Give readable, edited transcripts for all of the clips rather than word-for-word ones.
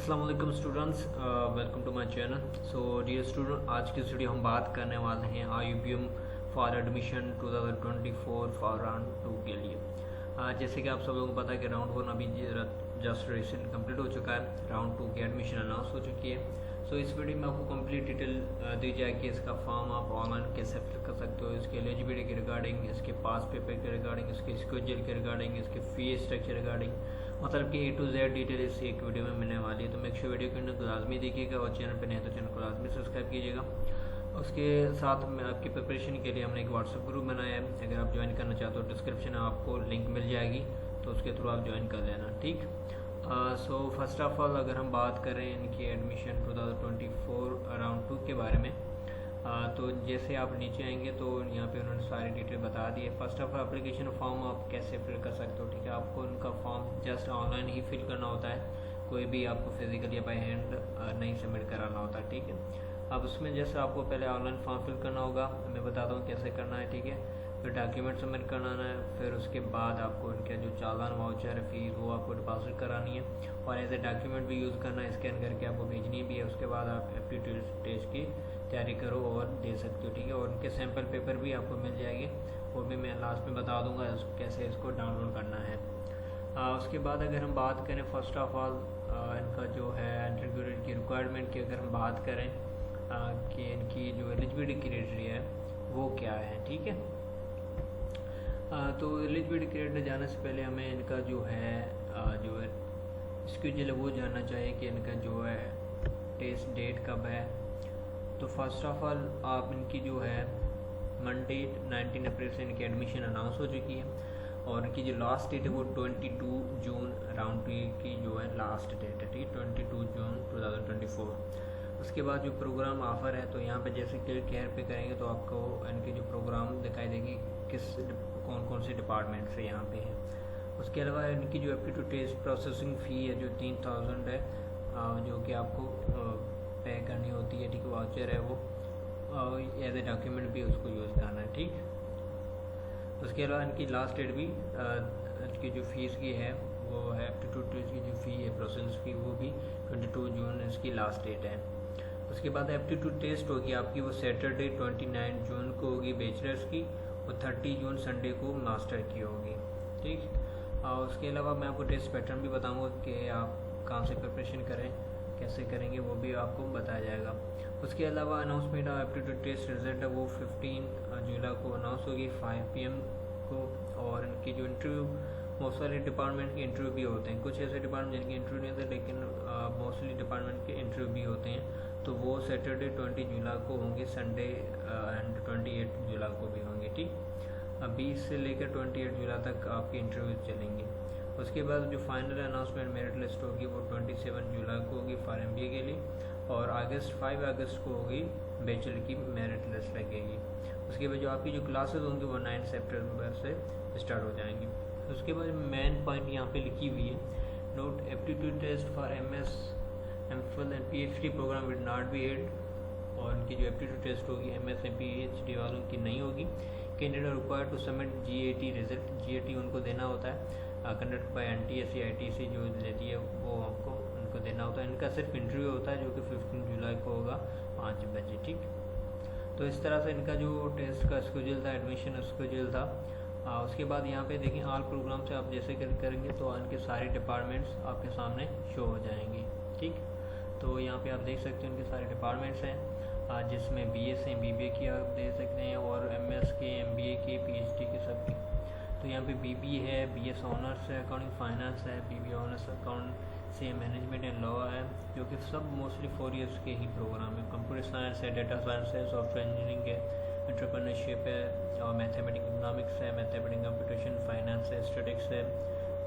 अस्सलाम वालेकुम students, welcome to my channel. So dear student, आज की इस वीडियो हम बात करने वाले हैं IUPM for admission 2024 for round 2 के लिए। जैसे कि आप सब लोगों को पता है कि राउंड 1 अभी जस्ट रिसेंट कंप्लीट हो चुका है, राउंड 2 की एडमिशन अनाउंस हो चुकी है। सो इस वीडियो में आपको कंप्लीट डिटेल दी जाएगी, इसका फॉर्म आप ऑनलाइन कैसे फिल कर सकते हो, इसके एलिजिबिलिटी के रिगार्डिंग, इसके पास पेपर के रिगार्डिंग, इसके स्केड्यूल के रिगार्डिंग, इसके फी स्ट्रक्चर रिगार्डिंग, मतलब कि A to Z डिटेल इस एक वीडियो में मिलने वाली है। तो मेक श्योर वीडियो को लाजमी देखिएगा और चैनल पर नहीं तो चैनल को लाजमी सब्सक्राइब कीजिएगा। उसके साथ में आपकी प्रिपरेशन के लिए हमने एक व्हाट्सएप ग्रुप बनाया है, अगर आप ज्वाइन करना चाहते हो डिस्क्रिप्शन में आपको लिंक मिल जाएगी, तो उसके थ्रू आप ज्वाइन कर लेना, ठीक। सो फर्स्ट ऑफ ऑल अगर हम बात करें इनकी एडमिशन 2024 राउंड 2 के बारे में, तो जैसे आप नीचे आएंगे तो यहाँ पे उन्होंने सारी डिटेल बता दी है। First of all application form आप कैसे फिल कर सकते हो, ठीक है। आपको उनका फॉर्म जस्ट ऑनलाइन ही फिल करना होता है, कोई भी आपको फिजिकल या बाई हैंड नहीं सबमिट कराना होता, ठीक है। अब उसमें जैसे आपको पहले ऑनलाइन फॉर्म फिल करना होगा, मैं बताता हूँ कैसे करना है, ठीक है। फिर डॉक्यूमेंट सबमिट कराना है, फिर उसके बाद आपको उनका जो चालान वाउचर फीस वो आपको डिपॉजिट करानी है और एज ए डॉक्यूमेंट भी यूज़ करना है, स्कैन करके आपको भेजनी भी है। उसके बाद आप एप्टीट्यूड टेस्ट की तैयारी करो और दे सकते हो, ठीक है। और उनके सैम्पल पेपर भी आपको मिल जाएंगे, वो भी मैं लास्ट में बता दूंगा कैसे इसको डाउनलोड करना है। उसके बाद अगर हम बात करें फर्स्ट ऑफ ऑल इनका जो है इंटरव्यू की रिक्वायरमेंट की अगर हम बात करें कि इनकी जो एलिजिबिलिटी क्राइटेरिया है वो क्या है, ठीक है। तो एलिजिबिलिटी क्राइटेरिया जाने से पहले हमें इनका जो है स्केड्यूल है वो जानना चाहिए कि इनका जो है टेस्ट डेट कब है। तो फर्स्ट ऑफ ऑल आप इनकी जो है मंडे 19 अप्रैल से इनकी एडमिशन अनाउंस हो चुकी है और इनकी जो लास्ट डेट है वो 22 जून राउंड 2 की जो है लास्ट डेट है, ठीक है, 22 जून 2024। उसके बाद जो प्रोग्राम ऑफर है तो यहाँ पे जैसे क्लिक केयर पे करेंगे तो आपको इनके जो प्रोग्राम दिखाई देगी कौन कौन से डिपार्टमेंट से यहाँ पे है। उसके अलावा इनकी जो एप्टीट्यूड टेस्ट प्रोसेसिंग फ़ी है जो 3000 है, जो कि आपको पे करनी होती है, ठीक है। वाउचर है वो एज ए डॉक्यूमेंट भी उसको यूज़ करना है, ठीक। उसके अलावा इनकी लास्ट डेट भी इनकी जो फीस की है वो है एप्टीट्यूड टेस्ट की जो फ़ी है प्रोसेस फी वो भी 22 जून इसकी लास्ट डेट है। उसके बाद एप्टीट्यूड टेस्ट होगी आपकी वो सैटरडे 29 जून को होगी बैचलर्स की और 30 जून संडे को मास्टर की होगी, ठीक। उसके अलावा मैं आपको टेस्ट पैटर्न भी बताऊंगा कि आप कहाँ से प्रिपरेशन करें, कैसे करेंगे, वो भी आपको बताया जाएगा। उसके अलावा announcement of aptitude test result है वो 15 जुलाई को अनाउंस होगी 5 PM को। और इनकी जो इंटरव्यू बहुत सारे डिपार्टमेंट के इंटरव्यू भी होते हैं, कुछ ऐसे डिपार्टमेंट जिनके इंटरव्यू नहीं होते लेकिन मोस्टली डिपार्टमेंट के इंटरव्यू भी होते हैं, तो वो सैटरडे 20 जुलाई को होंगे, संडे एंड 28 जुलाई को भी होंगे, ठीक। 20 से लेकर 28 जुलाई तक आपके इंटरव्यू चलेंगे। उसके बाद जो फाइनल अनाउंसमेंट मेरिट लिस्ट होगी वो 27 जुलाई को होगी फॉर MBA के लिए और 5 अगस्त को होगी बैचलर की मेरिट लिस्ट लगेगी। उसके बाद जो आपकी जो क्लासेस होंगी वो 9 सितंबर से स्टार्ट हो जाएंगी। उसके बाद मेन पॉइंट यहाँ पे लिखी हुई है, note aptitude test for MS, MPhil and PhD programme will not be held. और इनकी जो एप्टीट्यूड टेस्ट होगी MS एंड PhD वालों की नहीं होगी। Candidate required to submit GAT result, GAT उनको देना होता है, कंडक्ट बाय NTSC ITC जो लेती है वो हमको उनको देना होता है। इनका सिर्फ इंटरव्यू होता है जो कि 15 जुलाई को होगा 5 बजे, ठीक। तो इस तरह से इनका जो टेस्ट का स्केड्यूल था, एडमिशन स्केड्यूल था। उसके बाद यहाँ पे देखें ऑल प्रोग्राम से आप जैसे क्लिक करेंगे तो इनके सारे डिपार्टमेंट्स आपके सामने शो हो जाएंगे, ठीक। तो यहाँ पे आप देख सकते हैं इनके सारे डिपार्टमेंट्स हैं जिसमें BA से BBA की आप देख सकते हैं और MS के, MBA के, PhD के सब के। तो यहाँ पे BBA है, BS ऑनर्स है, अकाउंटिंग फाइनेंस है, BBA ऑनर्स अकाउंट से मैनेजमेंट एंड लॉ है, जो कि सब मोस्टली 4 ईयर्स के ही प्रोग्राम है। कंप्यूटर साइंस है, डेटा साइंस है, सॉफ्टवेयर इंजीनियरिंग है, एंटरप्रेन्योरशिप है और मैथमेटिक्स इकोनॉमिक्स है, मैथमेटिक्स कंप्यूटेशन फाइनेंस है, स्टैटिक्स है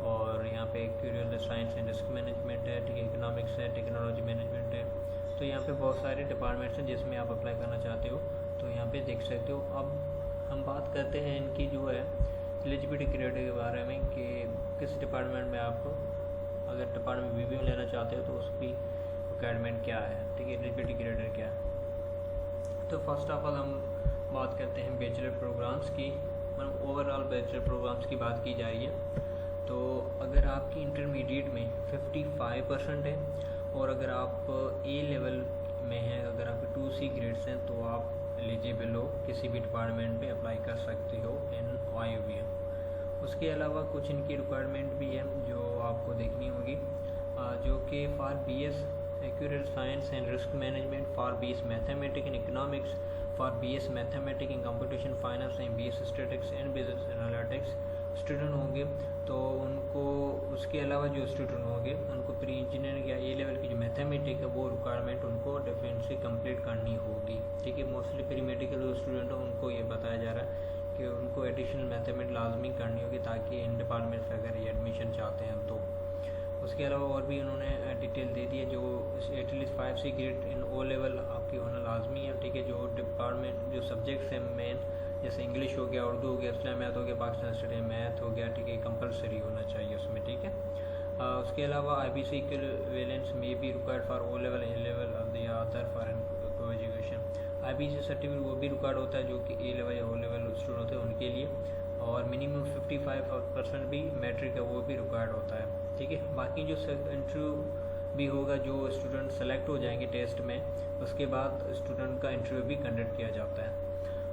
और यहाँ पे actual science and risk management है, ठीक है, इकोनॉमिक्स है, टेक्नोलॉजी मैनेजमेंट है। तो यहाँ पे बहुत सारे डिपार्टमेंट्स हैं जिसमें आप अप्लाई करना चाहते हो, तो यहाँ पे देख सकते हो। अब हम बात करते हैं इनकी जो है एलिजिबिलिटी क्राइटेरिया के बारे में कि किस डिपार्टमेंट में आपको, अगर डिपार्टमेंट BBA लेना चाहते हो तो उसकी रिक्वायरमेंट क्या है, ठीक है, एलिजिबिलिटी क्राइटेरिया क्या है। तो फर्स्ट ऑफ ऑल हम बात करते हैं बैचलर प्रोग्राम्स की, मतलब ओवरऑल बैचलर प्रोग्राम्स की बात की जा रही है। तो अगर आपकी इंटरमीडिएट में 55% है और अगर आप ए लेवल में हैं, अगर आपके 2C ग्रेड्स हैं तो आप एलिजिबल हो, किसी भी डिपार्टमेंट में अप्लाई कर सकते हो इन IUBM। उसके अलावा कुछ इनकी रिक्वायरमेंट भी है जो आपको देखनी होगी, जो कि for BS accurate science and risk management, for BS mathematics and economics, for BS mathematics and computation finance and BS statistics and business analytics student होंगे। तो उनको, उसके अलावा जो स्टूडेंट होंगे उनको प्री इंजीनियरिंग या ए लेवल की जो मैथमेटिक्स है वो रिक्वायरमेंट उनको डेफिनेटली कंप्लीट करनी होगी। ठीक है, मोस्टली प्री मेडिकल जो स्टूडेंट हैं उनको ये बताया जा रहा है कि उनको एडिशनल मैथमेटिक्स लाजमी करनी होगी ताकि इन डिपार्टमेंट से अगर ये एडमिशन चाहते हैं तो। उसके अलावा और भी उन्होंने डिटेल दे दी है, जो एटलीस्ट 5C ग्रेड इन O लेवल आपकी होना लाजमी है। ठीक है, जो डिपार्टमेंट जो सब्जेक्ट्स हैं मेन, जैसे इंग्लिश हो गया, उर्दू हो गया, इस्लाम मैथ हो गया, पाकिस्तान स्टडी मैथ हो गया, ठीक है, कंपलसरी होना चाहिए उसमें। ठीक है, उसके अलावा IBC इक्विवेलेंस में भी required for O level, A level या अदर फॉरेन को एजुकेशन। IBC सर्टिफिकेट वो भी रिक्वायर्ड होता है जो कि A लेवल या O लेवल स्टूडेंट होते हैं उनके लिए, और मिनिमम 55% भी मैट्रिक है वो भी रिक्वायर्ड होता है। ठीक है, बाकी जो इंटरव्यू भी होगा, जो स्टूडेंट सेलेक्ट हो जाएंगे टेस्ट में, उसके बाद स्टूडेंट का इंटरव्यू भी कंडक्ट किया जाता है।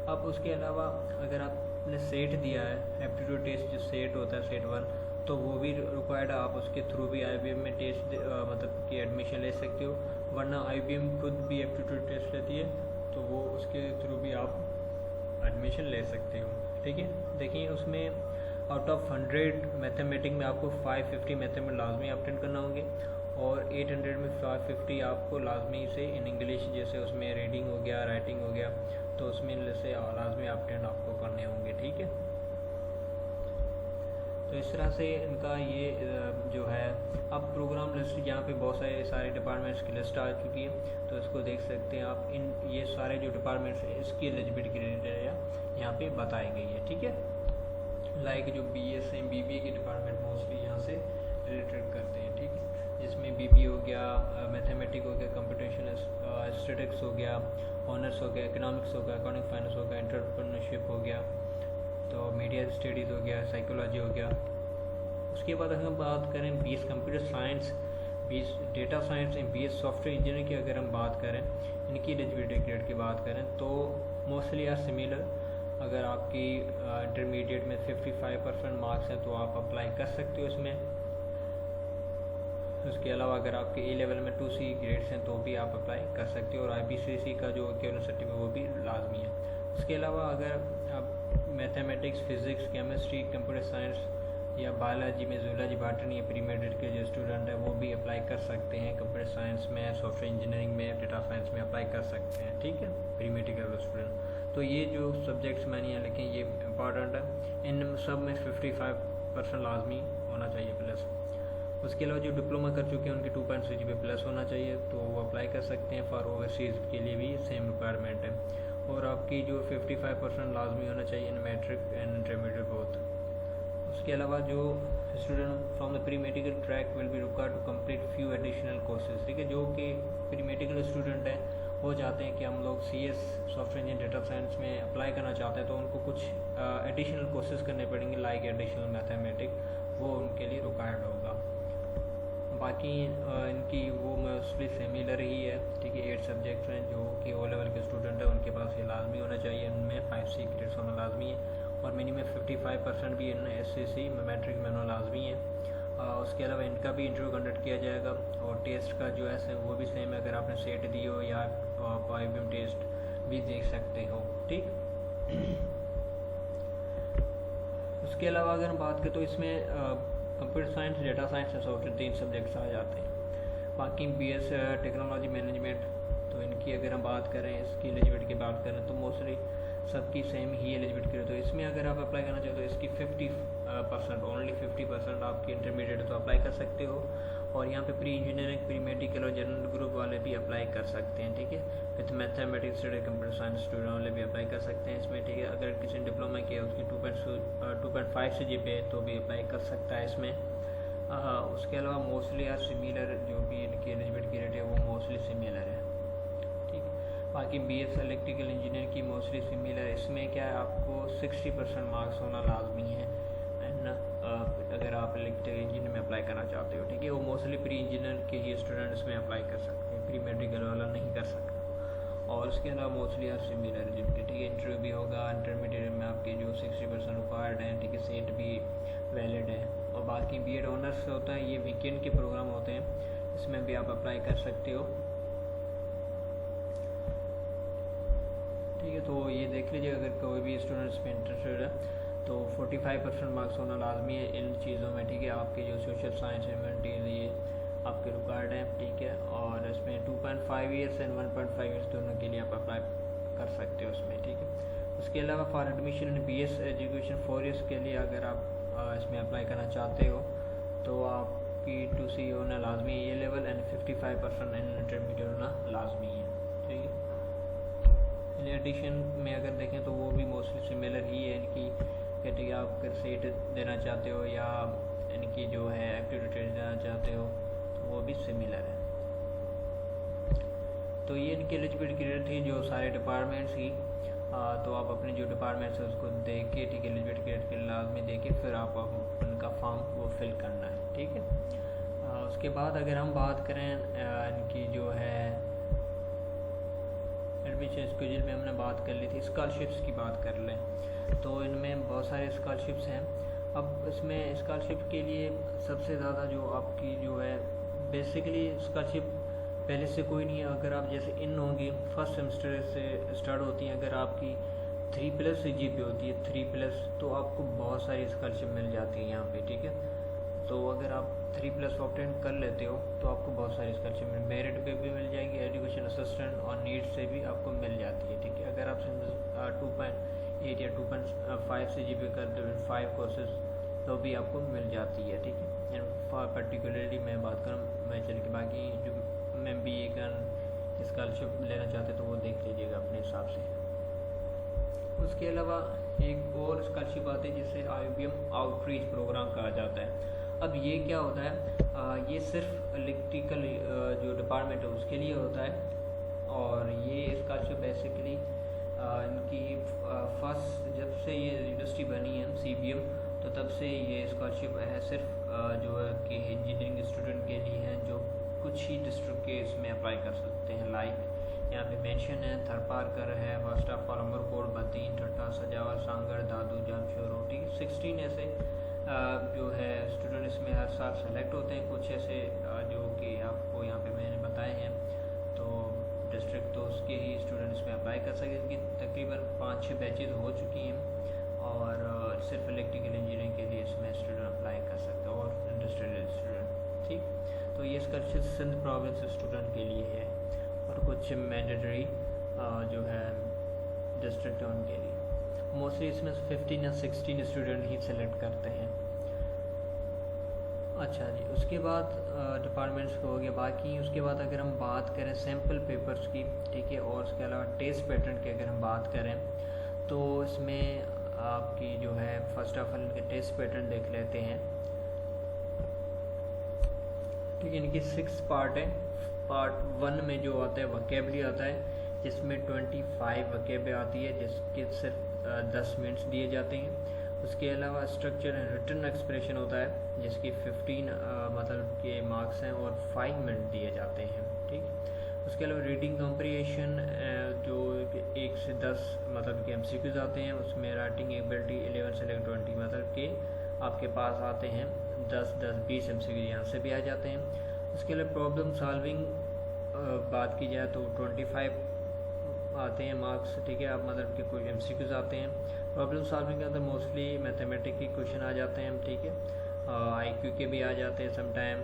अब उसके अलावा अगर आपने सेट दिया है, एप्टीट्यूड टेस्ट जो सेट होता है, सेट 1, तो वो भी रिक्वायर्ड है, आप उसके थ्रू भी IBM में टेस्ट मतलब कि एडमिशन ले सकते हो, वरना IBM खुद भी एप्टीट्यूड टेस्ट लेती है तो वो उसके थ्रू भी आप एडमिशन ले सकते हो। ठीक है, देखिए उसमें आउट ऑफ 100 मैथमेटिक्स में आपको 550 मैथमेटिक्स लाजमी अटेंड करना होंगे, और 800 में 550 आपको लाजमी से इन इंग्लिश, जैसे उसमें रीडिंग हो गया, राइटिंग हो गया, तो उसमें से लाजमी अटेंड आपको करने होंगे। ठीक है, तो इस तरह से इनका ये जो है, अब प्रोग्राम लिस्ट यहाँ पे बहुत सारे डिपार्टमेंट्स की लिस्ट आ चुकी है, तो इसको देख सकते हैं आप। इन ये सारे जो डिपार्टमेंट्स हैं इसकी एलिजिबिलिटी क्राइटेरिया यहाँ पे बताई गई है। ठीक है, लाइक जो BS हैं, BBA के डिपार्टमेंट मोस्टली यहाँ से रिलेटेड करते हैं। ठीक है, जिसमें BBA हो गया, मैथमेटिक्स हो गया, कंप्यूटेशन स्टैटिस्टिक्स हो गया, ऑनर्स हो गया, इकोनॉमिक्स हो गया, अकाउंटिंग फाइनेंस हो गया, एंटरप्रेन्योरशिप हो गया, तो मीडिया स्टडीज़ हो गया, साइकोलॉजी हो गया। उसके बाद अगर हम बात करें BS computer science, BS data science and BS software engineering की अगर हम बात करें, इनकी एलिजिबिलिटी ग्रेड की बात करें तो मोस्टली आर सिमिलर। अगर आपकी इंटरमीडिएट में 55% मार्क्स हैं तो आप अप्लाई कर सकते हो इसमें। उसके अलावा अगर आपके A लेवल में 2C ग्रेड्स हैं तो भी आप अप्लाई कर सकते हो, और IBCC का जो इक्विवेलेंट सर्टिफिकेट वो भी लाजमी है। उसके अलावा अगर आप mathematics, physics, chemistry, computer science या बायोलॉजी में जूलॉजी, बॉटनी या प्री मेडिकल के जो स्टूडेंट हैं वो भी अप्लाई कर सकते हैं। कंप्यूटर साइंस में, सॉफ्टवेयर इंजीनियरिंग में, डेटा साइंस में अप्लाई कर सकते हैं। ठीक है, प्री मेडिकल स्टूडेंट। तो ये जो सब्जेक्ट्स मैंने यहाँ लिखे ये इंपॉर्टेंट है, इन सब में 55% लाजमी होना चाहिए प्लस। उसके अलावा जो डिप्लोमा कर चुके हैं उनके 2.3 GB प्लस होना चाहिए, तो वो अप्लाई कर सकते हैं। फॉर ओवरसीज़ के लिए भी सेम रिक्वायरमेंट है, और आपकी जो 55% लाजमी होना चाहिए in matric and intermediate both. उसके अलावा जो student from the pre medical track will be required to complete few additional courses. ठीक है, जो कि प्री मेडिकल स्टूडेंट हैं वो चाहते हैं कि हम लोग CS software engineering data science में अप्लाई करना चाहते हैं, तो उनको कुछ एडिशनल कोर्सेज करने पड़ेंगे, लाइक एडिशनल मैथमेटिक्स, वो उनके लिए रिक्वायर्ड होगा। बाकी इनकी वो मोस्टली सिमिलर ही है। ठीक है, 8 सब्जेक्ट्स हैं जो कि O लेवल के स्टूडेंट हैं उनके पास ये लाजमी होना चाहिए, इनमें 5C ग्रेड्स होना लाजमी है, और मिनिमम 55% भी इन SCC में मैट्रिक में होना लाजमी है। उसके अलावा इनका भी इंटरव्यू कंडक्ट किया जाएगा, और टेस्ट का जो है वो भी सेम है, अगर आपने सेट दी हो या आप IBM टेस्ट भी देख सकते हो। ठीक, उसके अलावा अगर हम बात करें तो इसमें कंप्यूटर साइंस, डेटा साइंस और सॉफ्टवेयर 3 सब्जेक्ट्स आ जाते हैं। बाकी BS टेक्नोलॉजी मैनेजमेंट, तो इनकी अगर हम बात करें, इसकी एलिजिबिलिटी की बात करें तो मोस्टली सबकी सेम ही एलिजिबिलिटी करें। तो इसमें अगर आप अप्लाई करना चाहते हो तो इसकी 50% ओनली 50% आपकी इंटरमीडिएट तो अप्लाई कर सकते हो, और यहाँ पे प्री इंजीनियरिंग, प्री मेडिकल और जनरल ग्रुप वाले भी अप्लाई कर सकते हैं। ठीक है, with mathematics study computer science student वाले भी अप्लाई कर सकते हैं इसमें। ठीक है, अगर किसी ने डिप्लोमा किया उसकी 2.5 CGPA तो भी अप्लाई कर सकता है इसमें। उसके अलावा मोस्टली आर सिमिलर, जो भी इनकी एलिजिबिलिटी रेट है वो मोस्टली सिमिलर है। ठीक है, बाकी BS इलेक्ट्रिकल इंजीनियर की मोस्टली सिमिलर, इसमें क्या है आपको 60% मार्क्स होना लाजमी है, एंड अगर आप इलेक्ट्रिकल इंजीनियर में अप्लाई करना चाहते हो, ठीक है। वो मोस्टली प्री इंजीनियर के ही स्टूडेंट इसमें अप्लाई कर सकते हैं, प्री मेडिकल वाला नहीं कर सकता। और उसके अलावा मोस्टली आर सिमिलर जिनके, ठीक है, इंटरव्यू भी होगा। इंटरमीडिएट में आपके जो 60% रिक्वायर्ड हैं, ठीक है, सेट भी वैलिड है। और बाकी बीएड ऑनर्स होता है, ये वीकेंड के प्रोग्राम होते हैं, इसमें भी आप अप्लाई कर सकते हो, ठीक है। तो ये देख लीजिए, अगर कोई भी स्टूडेंट इसमें इंटरेस्टेड है तो 45% मार्क्स होना लाजमी है इन चीज़ों में, ठीक है। आपके जो सोशल साइंस ह्यूमैनिटीज़ ये आपके रिक्वायर्ड हैं, ठीक है। और इसमें 2.5 ईयर्स एंड 1.5 ईयर्स दोनों के लिए आप अप्लाई कर सकते हो उसमें, ठीक है। उसके अलावा for admission in BS education 4 years के लिए अगर आप इसमें अप्लाई करना चाहते हो तो आपकी 2C होना लाजमी है, ये लेवल, एंड 55% इन इंटरमीडिएट होना लाजमी है, ठीक है। इन एडिशन में अगर देखें तो वो भी मोस्टली सिमिलर ही है इनकी, ठीक है। आप अगर सेट देना चाहते हो या इनकी जो है एक्टिविटीज देना चाहते हो तो वो भी सिमिलर है। तो ये इनकी एलिजिबिलिटी क्राइटेरिया थी जो सारे डिपार्टमेंट्स की। तो आप अपने जो डिपार्टमेंट्स है उसको देख के, ठीक है, एलिजिबिलिटी क्राइटेरिया लाजमी दे के फिर आप उनका फॉर्म वो फिल करना है, ठीक है। उसके बाद अगर हम बात करें इनकी जो है एडमिशन स्केड्यूल में हमने बात कर ली थी, स्कॉलरशिप्स की बात कर लें तो इनमें बहुत सारे स्कॉलरशिप्स हैं। अब इसमें स्कॉलरशिप के लिए सबसे ज़्यादा जो आपकी जो है बेसिकली स्कॉलरशिप पहले से कोई नहीं है। अगर आप जैसे इन होंगी फर्स्ट सेमेस्टर से स्टार्ट होती हैं, अगर आपकी 3+ CGPA होती है 3+, तो आपको बहुत सारी स्कॉलरशिप मिल जाती है यहाँ पे, ठीक है। तो अगर आप 3+ ऑब्टेन कर लेते हो तो आपको बहुत सारी स्कॉलरशिप मेरिट पे भी मिल जाएगी, एजुकेशन असिस्टेंट और नीड से भी आपको मिल जाती है, ठीक है। अगर आप 2.8 या 2.5 CGPA करते हो 5 कोर्सेज तो भी आपको मिल जाती है, ठीक है। पर्टिकुलरली मैं बात करूँ मैं चल के, बाकी जो MBA का स्कॉलरशिप लेना चाहते तो वो देख लीजिएगा अपने हिसाब से। उसके अलावा एक और स्कॉलरशिप आती है जिसे IBM आउटरीच प्रोग्राम कहा जाता है। अब ये क्या होता है, ये सिर्फ इलेक्ट्रिकल जो डिपार्टमेंट है उसके लिए होता है। और ये स्कॉलरशिप बेसिकली इनकी फर्स्ट जब से ये यूनिवर्सिटी बनी है CBM, तो तब से ये स्कॉलरशिप है सिर्फ जो है कि इंजीनियरिंग स्टूडेंट के लिए हैं जो कुछ ही डिस्ट्रिक्ट के इसमें अप्लाई कर सकते हैं। लाइक यहाँ पे मेंशन है थरपारकर है, फर्स्ट ऑफ ऑल अमरकोट, बतीन, ठट्टा, सजावल, सांगड़, दादू, जामशोर, रोटी, 16 ऐसे जो है स्टूडेंट इसमें हर साल सेलेक्ट होते हैं। कुछ ऐसे जो कि आपको यहाँ पे मैंने बताए हैं तो डिस्ट्रिक्ट, तो उसके ही स्टूडेंट इसमें अप्लाई कर सकें। इनकी तकरीबन 5-6 बैचेज़ हो चुकी हैं और सिर्फ इलेक्ट्रिकल इंजीनियरिंग के लिए इसमें स्टूडेंट अप्लाई कर सकते हैं और इंडस्ट्रियल स्टूडेंट, ठीक। तो ये स्कॉलरशिप सिंध प्रोविंस स्टूडेंट के लिए है और कुछ मैंडेटरी जो है डिस्ट्रिक्ट है उनके लिए। मोस्टली इसमें 15 या 16 स्टूडेंट ही सेलेक्ट करते हैं। अच्छा जी, उसके बाद डिपार्टमेंट्स को हो गया। बाकी उसके बाद अगर हम बात करें सैम्पल पेपर्स की, ठीक है, और उसके अलावा टेस्ट पैटर्न की अगर हम बात करें तो इसमें आपकी जो है फर्स्ट ऑफ ऑल इनके टेस्ट पैटर्न देख लेते हैं, ठीक है। इनकी 6 पार्ट है। पार्ट 1 में जो आता है वोकैबुलरी आता है जिसमें 25 वोकैब आती है जिसके सिर्फ 10 मिनट्स दिए जाते हैं। उसके अलावा स्ट्रक्चर एंड रिटन एक्सप्रेशन होता है जिसकी 15 मतलब के मार्क्स हैं और 5 मिनट दिए जाते हैं, ठीक। उसके अलावा रीडिंग कॉम्प्रिहेंशन जो 1 से 10 मतलब के MCQs आते हैं। उसमें राइटिंग एबिलिटी 11 से 20 मतलब के आपके पास आते हैं 10-20 MCQs यहाँ से भी आ जाते हैं। उसके अलावा प्रॉब्लम सॉल्विंग बात की जाए तो 25 आते हैं मार्क्स, ठीक है। आप मतलब के कोई MCQs आते हैं। प्रॉब्लम सॉल्विंग के अंदर मोस्टली मैथमेटिक्स के क्वेश्चन आ जाते हैं, ठीक है। IQ के भी आ जाते हैं समटाइम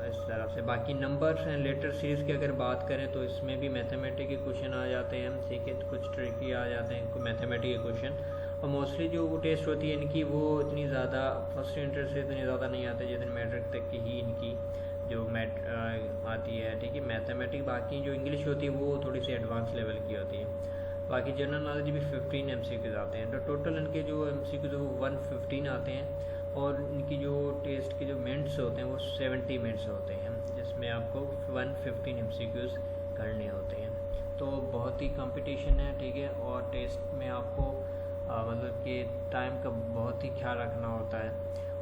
इस तरह से। बाकी नंबर्स एंड लेटर सीरीज़ की अगर बात करें तो इसमें भी मैथमेटिक्स के क्वेश्चन आ जाते हैं, ठीक है। कुछ ट्रिकी आ जाते हैं मैथमेटिक्स के क्वेश्चन। और मोस्टली जो वो टेस्ट होती है इनकी वो इतनी ज़्यादा फर्स्ट इंटर से इतनी ज़्यादा नहीं आते जितनी मैट्रिक तक की ही इनकी जो आती है, ठीक है, मैथमेटिक्स। बाकी जो इंग्लिश होती है वो थोड़ी सी एडवांस लेवल की होती है। बाकी जनरल नॉलेज भी 15 MCQs आते हैं। तो टोटल इनके जो MCQs वो 115 आते हैं और इनकी जो टेस्ट के जो मिनट्स होते हैं वो 70 मिनट्स होते हैं जिसमें आपको 115 MCQs करने होते हैं। तो बहुत ही कंपटीशन है, ठीक है। और टेस्ट में आपको मतलब कि टाइम का बहुत ही ख्याल रखना होता है।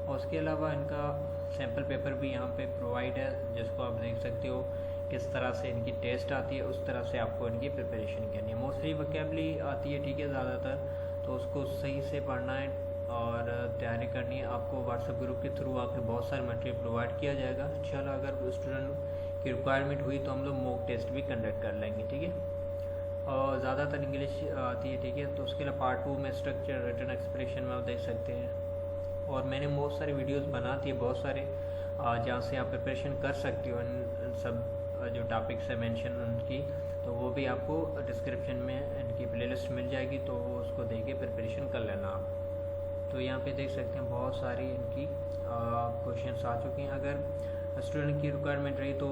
और उसके अलावा इनका सैम्पल पेपर भी यहाँ पे प्रोवाइड है, जिसको आप देख सकते हो किस तरह से इनकी टेस्ट आती है, उस तरह से आपको इनकी प्रिपरेशन करनी है। मोस्टली वोकैबुलरी आती है, ठीक है, ज़्यादातर, तो उसको सही से पढ़ना है और तैयारी करनी है। आपको व्हाट्सएप ग्रुप के थ्रू आपके बहुत सारे मटेरियल प्रोवाइड किया जाएगा इंशाल्लाह। अगर स्टूडेंट की रिक्वायरमेंट हुई तो हम लोग मॉक टेस्ट भी कंडक्ट कर लेंगे, ठीक है। और ज़्यादातर इंग्लिश आती है, ठीक है। तो उसके अलावा पार्ट 2 में स्ट्रक्चर, रिटन एक्सप्रेशन में आप देख सकते हैं। और मैंने बहुत सारी वीडियोस बना दी है, बहुत सारे, जहाँ से आप प्रिपरेशन कर सकते हो इन सब जो टॉपिक्स है मेंशन उनकी, तो वो भी आपको डिस्क्रिप्शन में इनकी प्लेलिस्ट मिल जाएगी, तो उसको देख के प्रिपरेशन कर लेना आप। तो यहाँ पे देख सकते हैं बहुत सारी इनकी क्वेश्चंस आ चुके हैं। अगर स्टूडेंट की रिक्वायरमेंट रही तो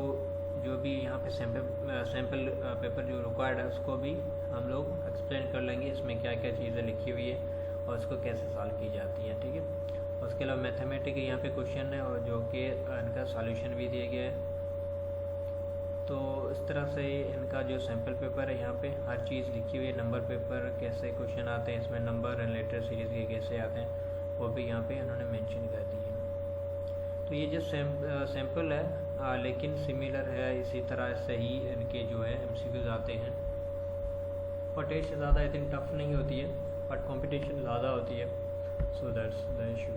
जो भी यहाँ पे सैम्पल पेपर जो रिक्वायर्ड है उसको भी हम लोग एक्सप्लेन कर लेंगे, इसमें क्या क्या चीज़ें लिखी हुई है और इसको कैसे सॉल्व की जाती हैं, ठीक है। उसके अलावा मैथमेटिक यहाँ पे क्वेश्चन है और जो कि इनका सॉल्यूशन भी दिया गया है। तो इस तरह से इनका जो सैम्पल पेपर है यहाँ पे हर चीज़ लिखी हुई है। नंबर पेपर कैसे क्वेश्चन आते हैं, इसमें नंबर रिलेटेड सीरीज़ के कैसे आते हैं, वो भी यहाँ पे उन्होंने मेंशन कर दी है। तो ये जो सैम्पल है लेकिन सिमिलर है, इसी तरह से ही इनके जो है MCQs आते हैं। और टेस्ट ज़्यादा इतनी टफ नहीं होती है, बट कंपटीशन ज़्यादा होती है, सो दैट्स द इशू,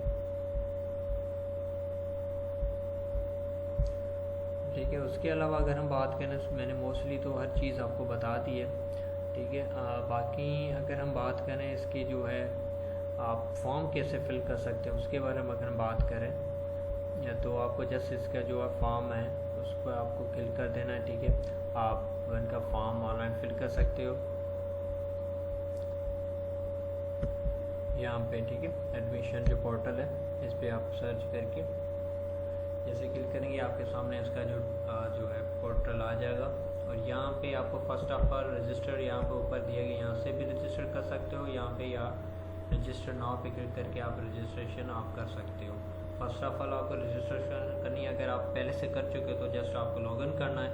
ठीक है। उसके अलावा अगर हम बात करें, मैंने मोस्टली तो हर चीज़ आपको बता दी है, ठीक है। बाकी अगर हम बात करें इसकी जो है आप फॉर्म कैसे फिल कर सकते हैं उसके बारे में अगर हम बात करें, या तो आपको जस्ट इसका जो है फॉर्म है उसको आपको फिल कर देना है, ठीक है। आप इनका फॉर्म ऑनलाइन फिल कर सकते हो यहाँ पे, ठीक है। एडमिशन जो पोर्टल है इस पर आप सर्च करके जैसे क्लिक करेंगे आपके सामने इसका जो है पोर्टल आ जाएगा। और यहाँ पे आपको फर्स्ट ऑफ ऑल रजिस्टर यहाँ पे ऊपर दिया गया, यहाँ से भी रजिस्टर कर सकते हो, यहाँ पे या रजिस्टर नाउ पे क्लिक करके आप रजिस्ट्रेशन आप कर सकते हो। फर्स्ट ऑफ ऑल आपको रजिस्ट्रेशन करनी है, अगर आप पहले से कर चुके हो तो जस्ट आपको लॉगिन करना है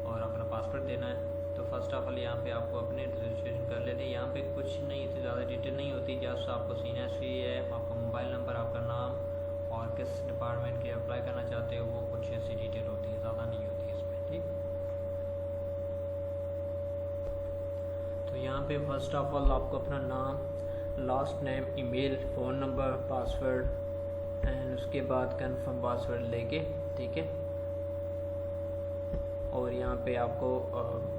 और अपना पासवर्ड देना है। तो फर्स्ट ऑफ ऑल यहाँ पे आपको अपने रजिस्ट्रेशन कर लेते हैं। यहाँ पे कुछ नहीं, इतनी ज़्यादा डिटेल नहीं होती, जस्ट आपको CNSC है, आपका मोबाइल नंबर, आपका नाम और किस डिपार्टमेंट के अप्लाई करना चाहते हो, वो कुछ ऐसी डिटेल होती है, ज़्यादा नहीं होती है इसमें, ठीक। तो यहाँ पे फर्स्ट ऑफ ऑल आपको अपना नाम, last name, email, phone number, password and उसके बाद कंफर्म पासवर्ड लेके, ठीक है। और यहाँ पे आपको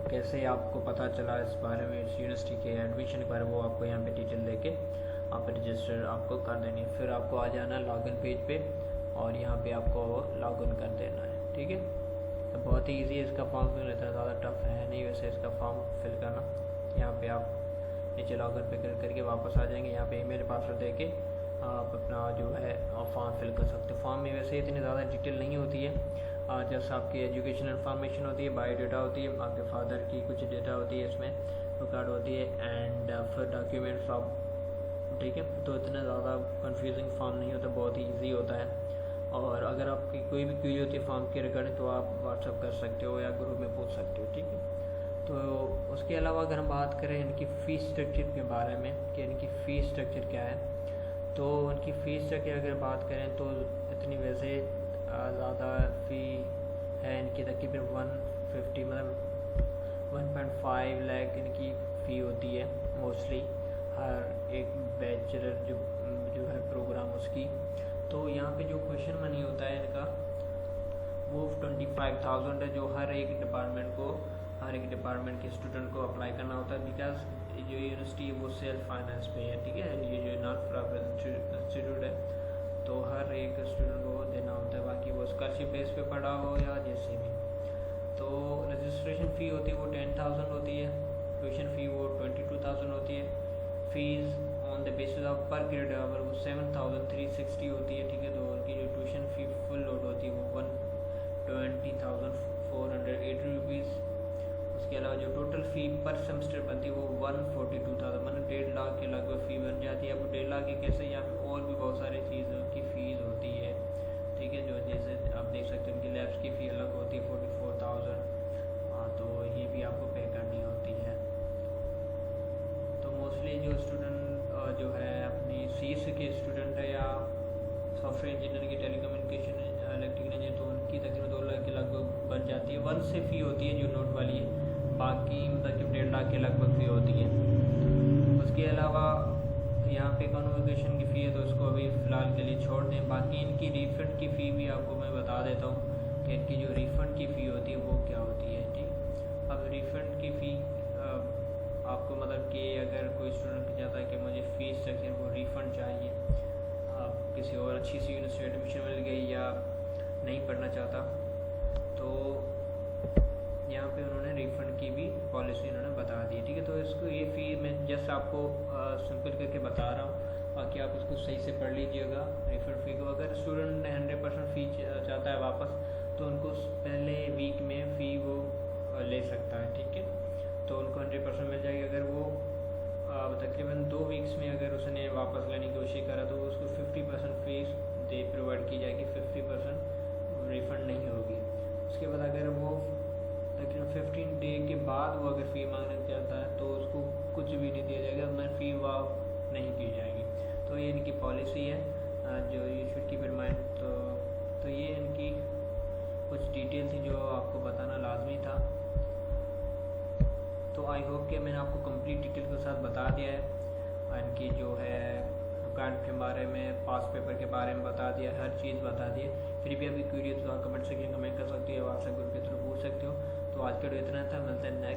कैसे आपको पता चला इस बारे में, इस यूनिवर्सिटी के एडमिशन के बारे में, वो आपको यहाँ पे डिटेल लेके आप रजिस्टर आपको कर देनी है। फिर आपको आ जाना लॉगिन पेज पे और यहाँ पे आपको लॉगिन कर देना है, ठीक है। तो बहुत ही इजी है इसका फॉर्म फिल, इतना ज़्यादा टफ है नहीं वैसे इसका फॉर्म फिल करना। यहाँ पे आप नीचे लॉगिन पे क्लिक करके वापस आ जाएंगे, यहाँ पे ईमेल पासवर्ड दे के आप अपना जो है फॉर्म फिल कर सकते हो। फॉर्म में वैसे इतनी ज़्यादा डिटेल नहीं होती है, जैसे आपकी एजुकेशन इन्फॉर्मेशन होती है, बायोडाटा होती है, आपके फादर की कुछ डेटा होती है इसमें, रिकॉर्ड होती है एंड फिर डॉक्यूमेंट्स आप, ठीक है। तो इतना ज़्यादा कंफ्यूजिंग फॉर्म नहीं होता, बहुत ही ईजी होता है। और अगर आपकी कोई भी क्वेरी होती है फॉर्म के रिगार्डिंग तो आप व्हाट्सअप कर सकते हो या ग्रुप में पूछ सकते हो, ठीक है। तो उसके अलावा अगर हम बात करें इनकी फ़ीस स्ट्रक्चर के बारे में कि इनकी फ़ीस स्ट्रक्चर क्या है, तो उनकी फ़ीस स्ट्रक्चर अगर बात करें तो इतनी वैसे ज़्यादा फ़ी है इनकी, तकरीबन 150 मतलब 1.5 लाख इनकी फ़ी होती है मोस्टली हर एक बैचलर जो है प्रोग्राम उसकी। तो यहाँ पे जो क्वेश्चन मनी होता है इनका वो 25,000 है, जो हर एक डिपार्टमेंट के स्टूडेंट को अप्लाई करना होता है। बिकॉज जो यूनिवर्सिटी है वो सेल्फ फाइनेंस पे है, ठीक है। ये जो नॉन प्रॉफिट इंस्टीट्यूट है तो हर एक स्टूडेंट को देना होता है, बाकी वो स्कॉलरशिप बेस पे पढ़ा हो या जैसे भी। तो रजिस्ट्रेशन फ़ी होती है वो 10,000 होती है, ट्यूशन फ़ी वो 22,000 होती है, fees on the basis of पर क्रेडिट आवर वो 7,360 होती है, ठीक है। तो उनकी जो ट्यूशन फ़ी फुल लोड होती है वो 120,480 रुपीज़। उसके अलावा जो टोटल फ़ी पर सेमेस्टर बनती है वो 142,000 मतलब 1.5 लाख के लगभग फ़ी बन जाती है। अब 1.5 लाख के कैसे, यहाँ पे और भी बहुत सारी चीज़ों की फ़ीस होती है, ठीक है। जो जैसे आप देख सकते हैं उनकी लैब्स की फ़ी अलग होती है 44,000, तो ये भी आपको पे करनी होती है। तो मोस्टली जो स्टूडेंट जो है अपनी CS के स्टूडेंट है या सॉफ्टवेयर इंजीनियरिंग की टेलीकम्युनिकेशन से फ़ी होती है जो नोट वाली है, बाकी मतलब कि 1.5 लाख के लगभग फ़ी होती है। उसके अलावा यहाँ पे कॉन्वोकेशन की फ़ी है तो उसको अभी फ़िलहाल के लिए छोड़ दें। बाकी इनकी रिफ़ंड की फ़ी भी आपको मैं बता देता हूँ कि इनकी जो रिफ़ंड की फ़ी होती है वो क्या होती है। ठीक, अब रिफ़ंड की फ़ी आपको मतलब कि अगर कोई स्टूडेंट चाहता है कि मुझे फ़ीस सेक्शन वो रिफ़ंड चाहिए, आप किसी और अच्छी सी यूनिवर्सिटी एडमिशन मिल गई या नहीं पढ़ना चाहता, तो यहाँ पे उन्होंने रिफ़ंड की भी पॉलिसी उन्होंने बता दी। ठीक है, तो इसको ये फ़ी मैं जस्ट आपको सिंपल करके बता रहा हूँ, बाकी आप इसको सही से पढ़ लीजिएगा रिफ़ंड फ़ी को। अगर स्टूडेंट 100% फ़ी चाहता है वापस, तो उनको पहले वीक में फ़ी वो ले सकता है। ठीक है, तो उनको 100% मिल जाएगी। अगर वो तकरीबन 2 वीक्स में अगर उसने वापस लेने की कोशिश करा तो उसको 50% फ़ीस प्रोवाइड की जाएगी, 50% रिफ़ंड नहीं होगी। उसके बाद अगर वो तकरीबन 15 डे के बाद वो अगर फ़ी मांगना चाहता है तो उसको कुछ भी नहीं दिया जाएगा, मैं फ़ी वाव नहीं की जाएगी। तो ये इनकी पॉलिसी है जो you should keep in mind. तो ये इनकी कुछ डिटेल थी जो आपको बताना लाजमी था। तो आई होप कि मैंने आपको कंप्लीट डिटेल के साथ बता दिया है, इनकी जो है रिक्वायरमेंट के बारे में, पास पेपर के बारे में बता दिया, हर चीज़ बता दी है। फिर भी अभी क्वेरी तो आप कमेंट सेक्शन में कमेंट कर सकते हो, व्हाट्सएप ग्रुप के थ्रू पूछ सकते हो। तो आज का वीडियो इतना था, मिलते हैं नेक्स्ट